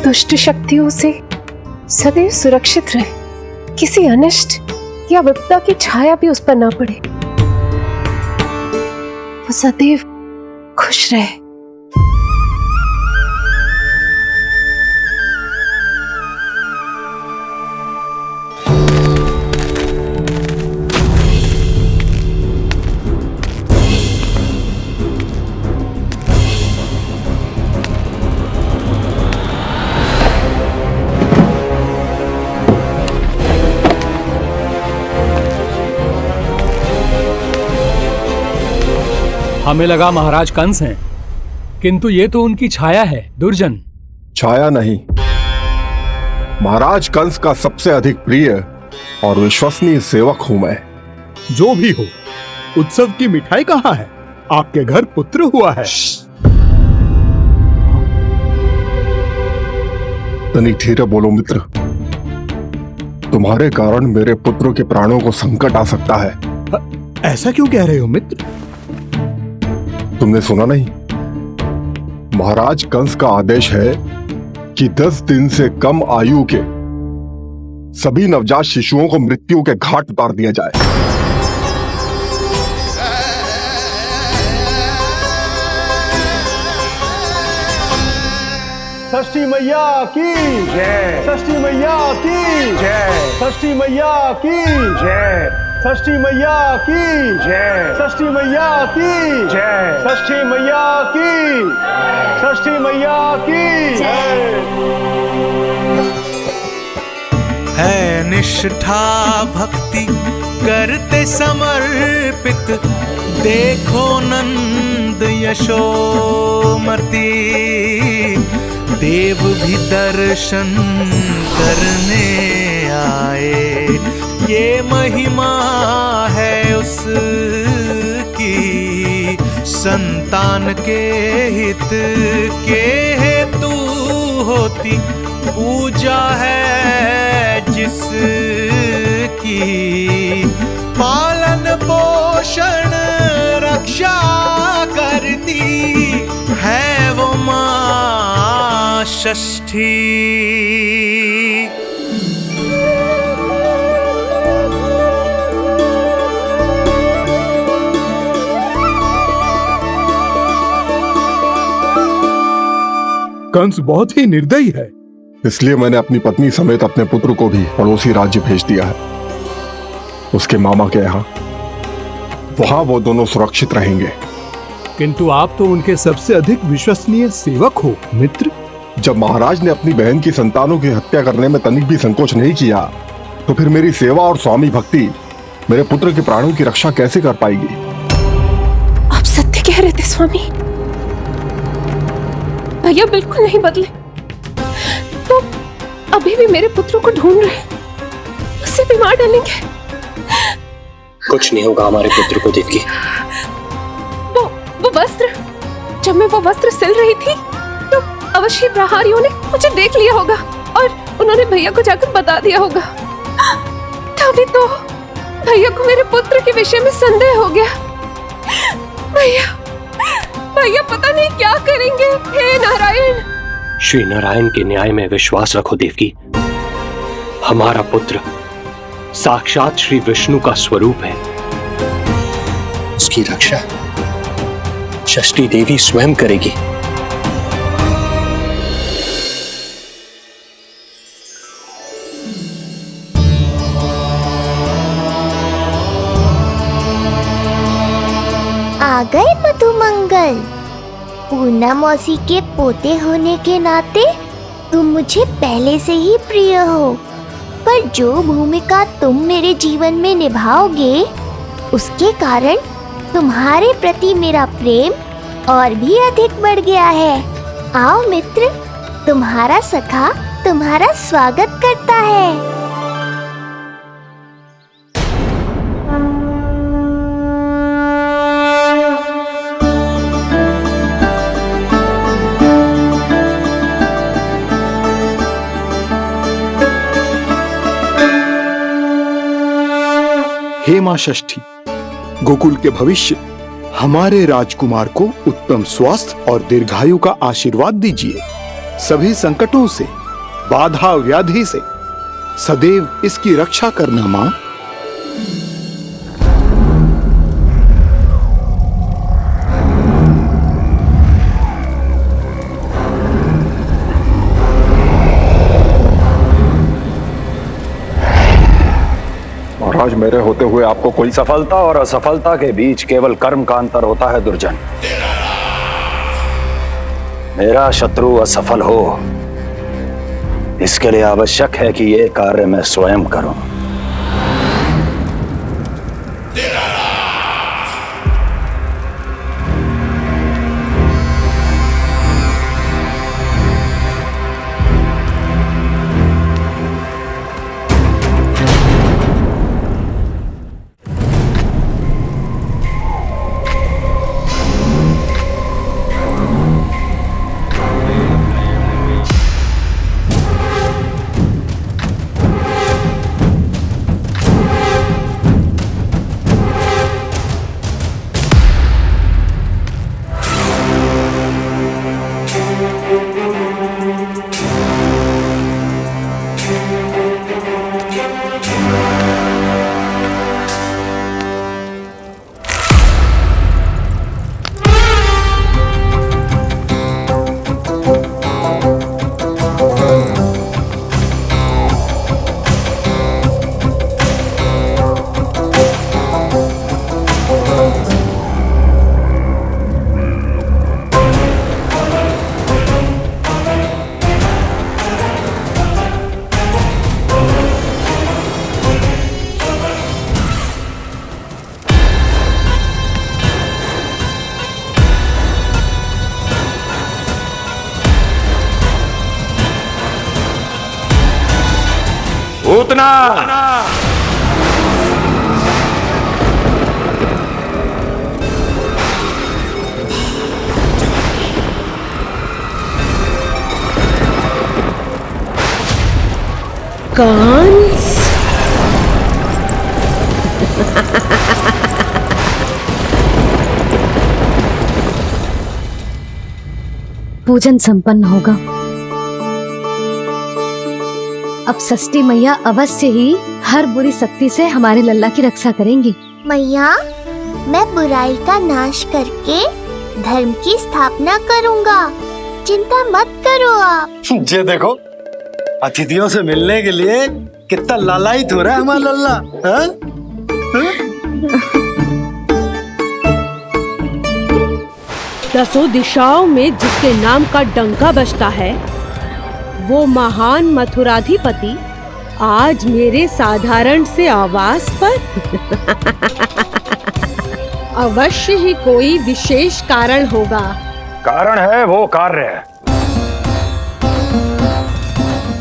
दुष्ट शक्तियों से सदैव सुरक्षित रहे, किसी अनिष्ट या विपदा की छाया भी उस पर ना पड़े, वो सदैव खुश रहे। हमें लगा महाराज कंस हैं, किंतु ये तो उनकी छाया है दुर्जन। छाया नहीं, महाराज कंस का सबसे अधिक प्रिय और विश्वसनीय सेवक हूं मैं। जो भी हो, उत्सव की मिठाई कहाँ है? आपके घर पुत्र हुआ है। तनिक धीरे बोलो मित्र, तुम्हारे कारण मेरे पुत्रों के प्राणों को संकट आ सकता है। ऐसा क्यों कह रहे हो मित्र? तुमने सुना नहीं? महाराज कंस का आदेश है कि 10 दिन से कम आयु के सभी नवजात शिशुओं को मृत्यु के घाट उतार दिया जाए। षष्ठी मैया की जय, षष्ठी मैया की जय, षष्ठी मैया की जय, षष्ठी मैया की जय, षष्ठी मैया की जय, षष्ठी मैया की, षष्ठी मैया की जय। है निष्ठा भक्ति करते समर्पित, देखो नंद यशोमती, देव भी दर्शन करने आए, ये महिमा है उसकी, संतान के हित के हेतु होती पूजा है जिसकी, पालन पोषण रक्षा करती है वो माँ षष्ठी। कंस बहुत ही निर्दयी है, इसलिए मैंने अपनी पत्नी समेत अपने पुत्र को भी पड़ोसी राज्य भेज दिया है, उसके मामा के यहाँ। वहां वो दोनों सुरक्षित रहेंगे। किंतु आप तो उनके सबसे अधिक विश्वसनीय सेवक हो मित्र। जब महाराज ने अपनी बहन की संतानों की हत्या करने में तनिक भी संकोच नहीं किया, तो फिर मेरी सेवा और स्वामी भक्ति मेरे पुत्र के प्राणों की रक्षा कैसे कर पाएगी? आप सत्य कह रहे थे स्वामी, भैया बिल्कुल नहीं बदले, तो अभी भी मेरे पुत्रों को ढूंढ रहे, उसे भी मार डालेंगे। कुछ नहीं होगा हमारे पुत्र को देवकी। वो वस्त्र, जब मैं वो वस्त्र सिल रही थी तो अवश्य प्रहारियों ने मुझे देख लिया होगा और उन्होंने भैया को जाकर बता दिया होगा, तभी तो भैया को मेरे पुत्र के विषय में संदेह हो गया। भैया पता नहीं क्या करेंगे। हे नारायण। श्री नारायण के न्याय में विश्वास रखो देवकी। हमारा पुत्र साक्षात श्री विष्णु का स्वरूप है, उसकी रक्षा षष्ठी देवी स्वयं करेगी। आ गए मधुमंगल। पूर्णा मौसी के पोते होने के नाते तुम मुझे पहले से ही प्रिय हो, पर जो भूमिका तुम मेरे जीवन में निभाओगे उसके कारण तुम्हारे प्रति मेरा प्रेम और भी अधिक बढ़ गया है। आओ मित्र, तुम्हारा सखा तुम्हारा स्वागत करता है। हे मां षष्ठी, गोकुल के भविष्य हमारे राजकुमार को उत्तम स्वास्थ्य और दीर्घायु का आशीर्वाद दीजिए। सभी संकटों से, बाधा व्याधि से सदैव इसकी रक्षा करना मां। महाराज, मेरे होते हुए आपको कोई सफलता और असफलता के बीच केवल कर्म का अंतर होता है दुर्जन। मेरा शत्रु असफल हो, इसके लिए आवश्यक है कि ये कार्य मैं स्वयं करूं। पूतना। कंस पूजन संपन्न होगा। अब षष्ठी मैया अवश्य ही हर बुरी शक्ति से हमारे लल्ला की रक्षा करेंगी। मैया, मैं बुराई का नाश करके धर्म की स्थापना करूंगा, चिंता मत करो आप। ये देखो, अतिथियों से मिलने के लिए कितना लालायित हो रहा है हमारा लल्ला। हाँ? दसों दिशाओं में जिसके नाम का डंका बजता है, वो महान मथुराधिपति आज मेरे साधारण से आवास पर। अवश्य ही कोई विशेष कारण होगा। कारण है वो कार्य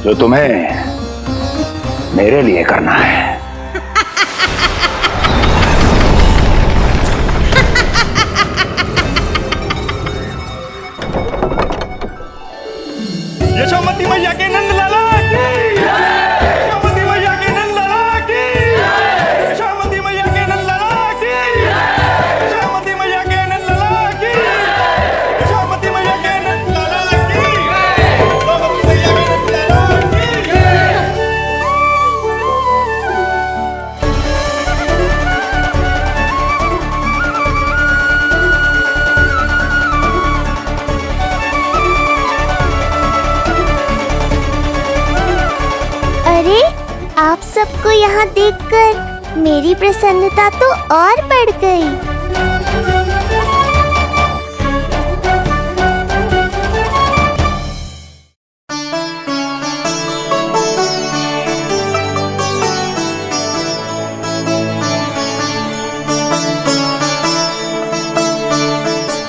जो तुम्हें मेरे लिए करना है। यशोमती मैया के नंद लाला की यशोमती मैया के नंद लाला की यशोमती मैया के नंद लाला की यशोमती मैया के नंद लाला की यशोमती मैया के नंद लाला की यशोमती मैया के नंद लाला की। अरे, आप सबको यहाँ देखकर मेरी प्रसन्नता तो और बढ़ गई।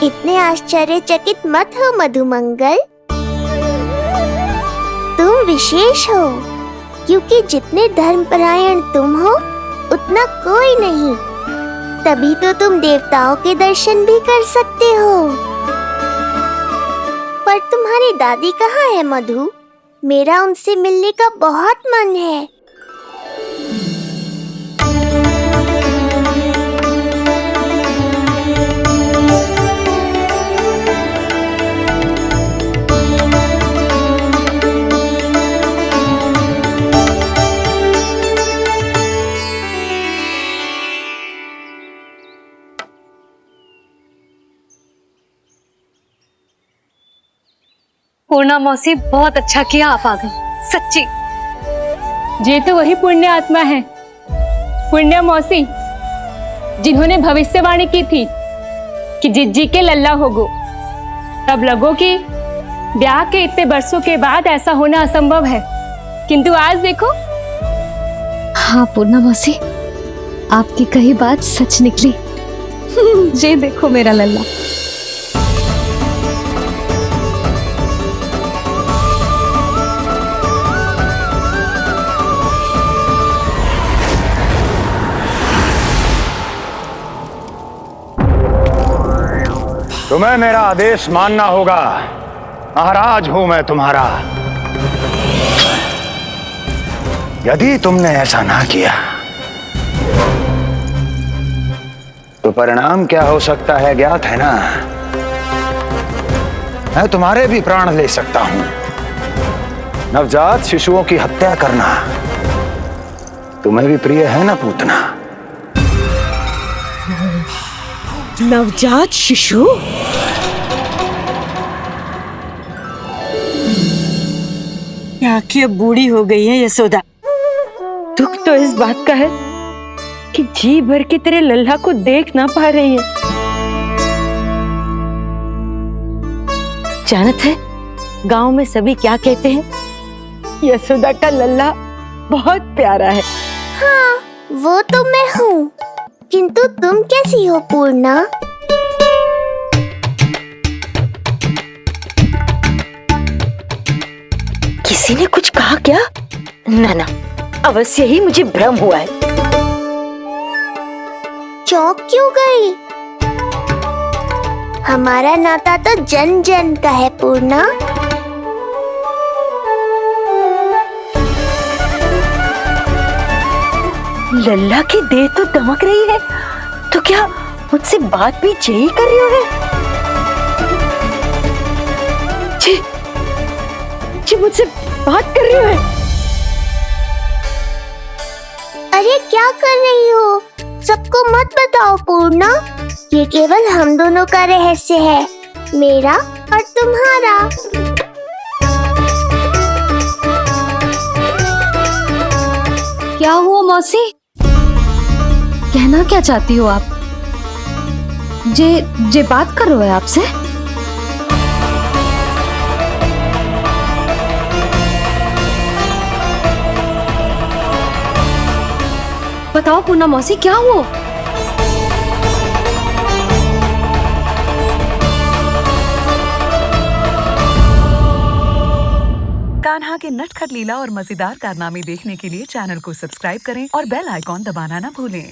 इतने आश्चर्यचकित मत हो मधुमंगल, तुम विशेष हो, क्योंकि जितने धर्मपरायण तुम हो उतना कोई नहीं। तभी तो तुम देवताओं के दर्शन भी कर सकते हो। पर तुम्हारी दादी कहाँ है मधु? मेरा उनसे मिलने का बहुत मन है। पूर्णा मौसी, बहुत अच्छा किया आप आ गए, सच्ची। ये तो वही पुण्य आत्मा है, पुण्य मौसी, जिन्होंने भविष्यवाणी की थी कि जिज्जी के लल्ला होगो। तब लगो कि ब्याह के इतने बरसों के बाद ऐसा होना असंभव है, किंतु आज देखो। हाँ पूर्णा मौसी, आपकी कही बात सच निकली। ये देखो मेरा लल्ला। तुम्हें मेरा आदेश मानना होगा। महाराज हूं मैं तुम्हारा। यदि तुमने ऐसा ना किया तो परिणाम क्या हो सकता है ज्ञात है ना? मैं तुम्हारे भी प्राण ले सकता हूं। नवजात शिशुओं की हत्या करना तुम्हें भी प्रिय है ना पूतना? नवजात शिशु? आंखें अब बूढ़ी हो गई है यशोदा। दुख तो इस बात का है कि जी भर के तेरे लल्ला को देख ना पा रही है। जानत है गांव में सभी क्या कहते हैं? यशोदा का लल्ला बहुत प्यारा है। हाँ, वो तो मैं हूँ, किंतु तुम कैसी हो पूर्णा? किसी ने कुछ कहा क्या? ना ना, अवश्य ही मुझे भ्रम हुआ है। चौंक क्यों गई? हमारा नाता तो जन जन का है पूर्णा। लल्ला की देह तो दमक रही है, तो क्या मुझसे बात भी यही कर रही है? जी मुझसे बात कर रही है। अरे क्या कर रही हो? सबको मत बताओ पूर्णा, ये केवल हम दोनों का रहस्य है, मेरा और तुम्हारा। क्या हुआ मौसी? कहना क्या चाहती हो आप? जे बात कर रहे हो आपसे? बताओ पूर्णा मौसी, क्या हुआ? कान्हा के नटखट लीला और मजेदार कारनामे देखने के लिए चैनल को सब्सक्राइब करें और बेल आइकॉन दबाना ना भूलें।